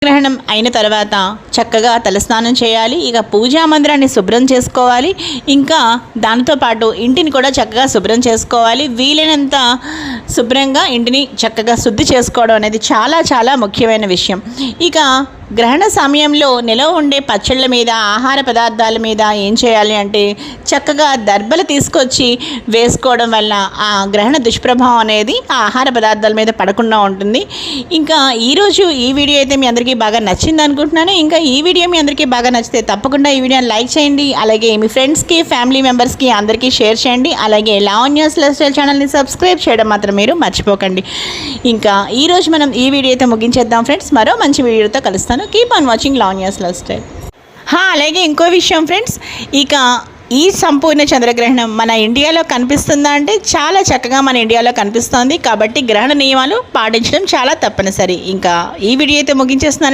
గ్రహణం అయిన తర్వాత చక్కగా తలస్నానం చేయాలి. ఇక పూజా మందిరాన్ని శుభ్రం చేసుకోవాలి. ఇంకా దానితో పాటు ఇంటిని కూడా చక్కగా శుభ్రం చేసుకోవాలి. వీలైనంత శుభ్రంగా ఇంటిని చక్కగా శుద్ధి చేసుకోవడం అనేది చాలా చాలా ముఖ్యమైన విషయం. ఇక గ్రహణ సమయంలో నిలవ ఉండే పచ్చళ్ళ మీద, ఆహార పదార్థాల మీద ఏం చేయాలి అంటే చక్కగా దర్బలు తీసుకొచ్చి వేసుకోవడం వల్ల ఆ గ్రహణ దుష్ప్రభావం అనేది ఆ ఆహార పదార్థాల మీద పడకుండా ఉంటుంది. ఇంకా ఈరోజు ఈ వీడియో అయితే మీ అందరికీ బాగా నచ్చింది అనుకుంటున్నాను. ఇంకా ఈ వీడియో మీ అందరికీ బాగా నచ్చితే తప్పకుండా ఈ వీడియోని లైక్ చేయండి. అలాగే మీ ఫ్రెండ్స్కి, ఫ్యామిలీ మెంబర్స్కి అందరికీ షేర్ చేయండి. అలాగే లావణ్యాస్ లైఫ్ స్టైల్ ఛానల్ని సబ్స్క్రైబ్ చేయడం మాత్రం మీరు మర్చిపోకండి. ఇంకా ఈరోజు మనం ఈ వీడియో అయితే ముగించేద్దాం ఫ్రెండ్స్. మరో మంచి వీడియోతో కలుస్తాను. Keep on watching Lavanya's life style. అలాగే ఇంకో విషయం ఫ్రెండ్స్, ఇక ఈ సంపూర్ణ చంద్రగ్రహణం మన ఇండియాలో కనిపిస్తుందా అంటే చాలా చక్కగా మన ఇండియాలో కనిపిస్తుంది. కాబట్టి గ్రహణ నియమాలు పాటించడం చాలా తప్పనిసరి. ఇంకా ఈ వీడియో అయితే ముగించేస్తున్నాను.